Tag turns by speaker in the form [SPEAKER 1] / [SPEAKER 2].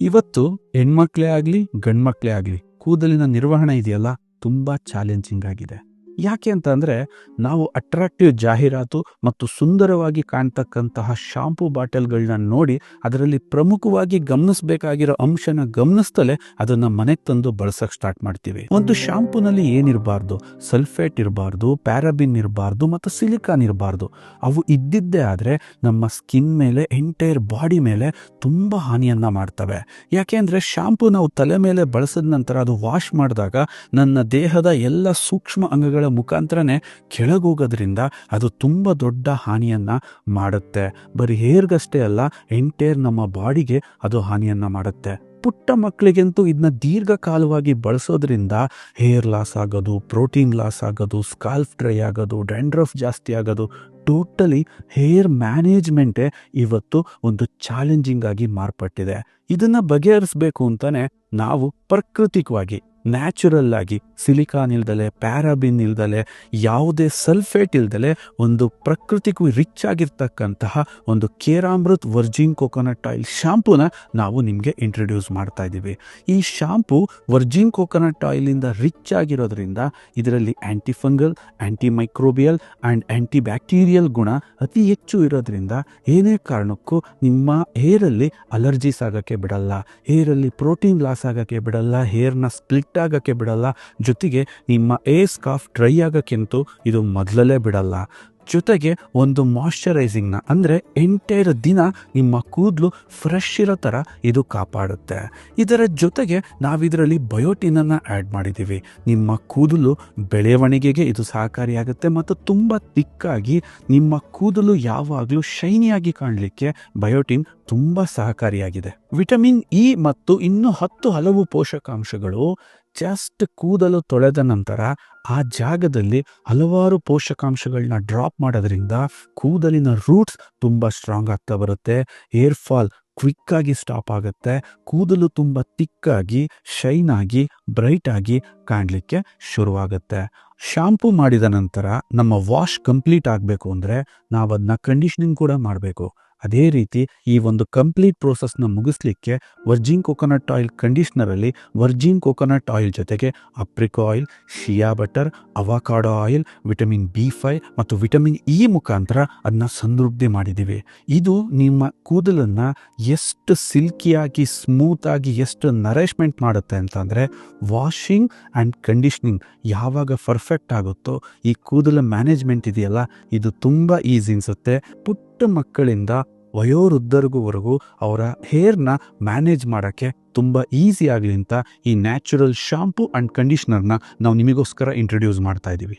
[SPEAKER 1] ಇವತ್ತು ಹೆಣ್ಮಕ್ಳೇ ಆಗ್ಲಿ ಗಂಡ್ಮಕ್ಳೇ ಆಗ್ಲಿ ಕೂದಲಿನ ನಿರ್ವಹಣೆ ಇದೆಯಲ್ಲ ತುಂಬಾ ಚಾಲೆಂಜಿಂಗ್ ಆಗಿದೆ. ಯಾಕೆ ಅಂತ ಅಂದ್ರೆ ನಾವು ಅಟ್ರಾಕ್ಟಿವ್ ಜಾಹೀರಾತು ಮತ್ತು ಸುಂದರವಾಗಿ ಕಾಣ್ತಕ್ಕಂತಹ ಶಾಂಪೂ ಬಾಟಲ್ಗಳನ್ನ ನೋಡಿ ಅದರಲ್ಲಿ ಪ್ರಮುಖವಾಗಿ ಗಮನಿಸಬೇಕಾಗಿರೋ ಅಂಶನ ಗಮನಿಸ್ತಲೇ ಅದನ್ನ ಮನೆಗೆ ತಂದು ಬಳಸಕ್ ಸ್ಟಾರ್ಟ್ ಮಾಡ್ತೀವಿ. ಒಂದು ಶಾಂಪೂನಲ್ಲಿ ಏನಿರಬಾರ್ದು, ಸಲ್ಫೇಟ್ ಇರಬಾರ್ದು, ಪ್ಯಾರಾಬಿನ್ ಇರಬಾರ್ದು ಮತ್ತು ಸಿಲಿಕಾನ್ ಇರಬಾರ್ದು. ಅವು ಇದ್ದಿದ್ದೇ ಆದ್ರೆ ನಮ್ಮ ಸ್ಕಿನ್ ಮೇಲೆ, ಎಂಟೈರ್ ಬಾಡಿ ಮೇಲೆ ತುಂಬಾ ಹಾನಿಯನ್ನ ಮಾಡ್ತವೆ. ಯಾಕೆ ಅಂದ್ರೆ ಶಾಂಪೂ ನಾವು ತಲೆ ಮೇಲೆ ಬಳಸಿದ ನಂತರ ಅದು ವಾಶ್ ಮಾಡಿದಾಗ ನನ್ನ ದೇಹದ ಎಲ್ಲ ಸೂಕ್ಷ್ಮ ಅಂಗಗಳ ಮುಖಾಂತರನೇ ಕೆಳಗೋಗೋದ್ರಿಂದ ಅದು ತುಂಬ ದೊಡ್ಡ ಹಾನಿಯನ್ನ ಮಾಡುತ್ತೆ. ಬರೀ ಹೇರ್ಗಷ್ಟೇ ಅಲ್ಲ, ಎಂಟೈರ್ ನಮ್ಮ ಬಾಡಿಗೆ ಅದು ಹಾನಿಯನ್ನ ಮಾಡುತ್ತೆ. ಪುಟ್ಟ ಮಕ್ಕಳಿಗಂತೂ ಇದನ್ನ ದೀರ್ಘಕಾಲವಾಗಿ ಬಳಸೋದ್ರಿಂದ ಹೇರ್ ಲಾಸ್ ಆಗೋದು, ಪ್ರೋಟೀನ್ ಲಾಸ್ ಆಗೋದು, ಸ್ಕಾಲ್ಫ್ ಡ್ರೈ ಆಗೋದು, ಡ್ಯಾಂಡ್ರಫ್ ಜಾಸ್ತಿ ಆಗೋದು, ಟೋಟಲಿ ಹೇರ್ ಮ್ಯಾನೇಜ್ಮೆಂಟೇ ಇವತ್ತು ಒಂದು ಚಾಲೆಂಜಿಂಗ್ ಆಗಿ ಮಾರ್ಪಟ್ಟಿದೆ. ಇದನ್ನ ಬಗೆಹರಿಸಬೇಕು ಅಂತಾನೆ ನಾವು ಪ್ರಾಕೃತಿಕವಾಗಿ, ನ್ಯಾಚುರಲ್ ಆಗಿ, ಸಿಲಿಕಾನ್ ಇಲ್ದಲೆ, ಪ್ಯಾರಾಬಿನ್ ಇಲ್ದಲೆ, ಯಾವುದೇ ಸಲ್ಫೇಟ್ ಇಲ್ದಲೆ ಒಂದು ಪ್ರಕೃತಿಗೂ ರಿಚ್ ಆಗಿರ್ತಕ್ಕಂತಹ ಒಂದು ಕೇರಾಮೃತ್ ವರ್ಜಿನ್ ಕೋಕೋನಟ್ ಆಯಿಲ್ ಶಾಂಪೂನ ನಾವು ನಿಮಗೆ ಇಂಟ್ರೊಡ್ಯೂಸ್ ಮಾಡ್ತಾ ಇದ್ದೀವಿ. ಈ ಶಾಂಪೂ ವರ್ಜಿನ್ ಕೋಕೋನಟ್ ಆಯಿಲಿಂದ ರಿಚ್ ಆಗಿರೋದ್ರಿಂದ ಇದರಲ್ಲಿ antifungal, anti microbial and anti bacterial ಗುಣ ಅತಿ ಹೆಚ್ಚು ಇರೋದ್ರಿಂದ ಏನೇ ಕಾರಣಕ್ಕೂ ನಿಮ್ಮ ಹೇರಲ್ಲಿ ಅಲರ್ಜೀಸ್ ಆಗೋಕ್ಕೆ ಬಿಡಲ್ಲ, ಹೇರಲ್ಲಿ ಪ್ರೋಟೀನ್ ಲಾಸ್ ಆಗೋಕ್ಕೆ ಬಿಡಲ್ಲ, ಹೇರ್ನ ಸ್ಪ್ಲಿಟ್ ಆಗಕ್ಕೆ ಬಿಡಲ್ಲ, ಜೊತೆಗೆ ನಿಮ್ಮ ಏರ್ ಸ್ಕಾರ್ಫ್ ಡ್ರೈ ಆಗಕ್ಕೆಂತೂ ಇದು ಮೊದಲೇ ಬಿಡಲ್ಲ. ಜೊತೆಗೆ ಒಂದು ಮಾಯಶ್ಚರೈಸಿಂಗ್ನ ಅಂದರೆ ಎಂಟೈರ್ ದಿನ ನಿಮ್ಮ ಕೂದಲು ಫ್ರೆಶ್ ಇರೋ ಥರ ಇದು ಕಾಪಾಡುತ್ತೆ. ಇದರ ಜೊತೆಗೆ ನಾವಿದರಲ್ಲಿ ಬಯೋಟಿನನ್ನು ಆ್ಯಡ್ ಮಾಡಿದ್ದೀವಿ. ನಿಮ್ಮ ಕೂದಲು ಬೆಳವಣಿಗೆಗೆ ಇದು ಸಹಕಾರಿಯಾಗುತ್ತೆ ಮತ್ತು ತುಂಬ ತಿಕ್ಕಾಗಿ ನಿಮ್ಮ ಕೂದಲು ಯಾವಾಗಲೂ ಶೈನಿಯಾಗಿ ಕಾಣಲಿಕ್ಕೆ ಬಯೋಟಿನ್ ತುಂಬ ಸಹಕಾರಿಯಾಗಿದೆ. ವಿಟಮಿನ್ ಇ ಮತ್ತು ಇನ್ನೂ 10 ಹಲವು ಪೋಷಕಾಂಶಗಳು ಜಸ್ಟ್ ಕೂದಲು ತೊಳೆದ ನಂತರ ಆ ಜಾಗದಲ್ಲಿ ಹಲವಾರು ಪೋಷಕಾಂಶಗಳನ್ನ ಡ್ರಾಪ್ ಮಾಡೋದ್ರಿಂದ ಕೂದಲಿನ ರೂಟ್ಸ್ ತುಂಬ ಸ್ಟ್ರಾಂಗ್ ಆಗ್ತಾ ಬರುತ್ತೆ, ಹೇರ್ ಫಾಲ್ ಕ್ವಿಕ್ ಆಗಿ ಸ್ಟಾಪ್ ಆಗುತ್ತೆ, ಕೂದಲು ತುಂಬ ತಿಕ್ಕಾಗಿ, ಶೈನ್ ಆಗಿ, ಬ್ರೈಟ್ ಆಗಿ ಕಾಣಲಿಕ್ಕೆ ಶುರುವಾಗುತ್ತೆ. ಶಾಂಪೂ ಮಾಡಿದ ನಂತರ ನಮ್ಮ ವಾಶ್ ಕಂಪ್ಲೀಟ್ ಆಗಬೇಕು ಅಂದರೆ ನಾವು ಅದನ್ನ ಕಂಡೀಷನಿಂಗ್ ಕೂಡ ಮಾಡಬೇಕು. ಅದೇ ರೀತಿ ಈ ಒಂದು ಕಂಪ್ಲೀಟ್ ಪ್ರೋಸೆಸ್ನ ಮುಗಿಸ್ಲಿಕ್ಕೆ ವರ್ಜಿನ್ ಕೋಕೋನಟ್ ಆಯಿಲ್ ಕಂಡೀಷ್ನರಲ್ಲಿ ವರ್ಜಿನ್ ಕೋಕೋನಟ್ ಆಯಿಲ್ ಜೊತೆಗೆ apricot oil, shea butter, avocado oil, vitamin B5 ಮತ್ತು ವಿಟಮಿನ್ ಇ ಮುಖಾಂತರ ಅದನ್ನ ಸಮೃದ್ಧಿ ಮಾಡಿದ್ದೀವಿ. ಇದು ನಿಮ್ಮ ಕೂದಲನ್ನು ಎಷ್ಟು ಸಿಲ್ಕಿಯಾಗಿ, ಸ್ಮೂತಾಗಿ, ಎಷ್ಟು ನರಿಶ್ಮೆಂಟ್ ಮಾಡುತ್ತೆ ಅಂತಂದರೆ ವಾಷಿಂಗ್ ಆ್ಯಂಡ್ ಕಂಡೀಷ್ನಿಂಗ್ ಯಾವಾಗ ಪರ್ಫೆಕ್ಟ್ ಆಗುತ್ತೋ ಈ ಕೂದಲ ಮ್ಯಾನೇಜ್ಮೆಂಟ್ ಇದೆಯಲ್ಲ ಇದು ತುಂಬ ಈಸಿ ಅನಿಸುತ್ತೆ. ಪುಟ್ಟ ಮಕ್ಕಳಿಂದ ವಯೋವೃದ್ಧರಿಗೂ ಅವರ ಹೇರ್ನ ಮ್ಯಾನೇಜ್ ಮಾಡೋಕ್ಕೆ ತುಂಬ ಈಸಿ ಆಗಲಿ ಅಂತ ಈ ನ್ಯಾಚುರಲ್ ಶಾಂಪೂ ಆ್ಯಂಡ್ ಕಂಡೀಷ್ನರ್ನ ನಾವು ನಿಮಗೋಸ್ಕರ ಇಂಟ್ರೊಡ್ಯೂಸ್ ಮಾಡ್ತಾ ಇದ್ದೀವಿ.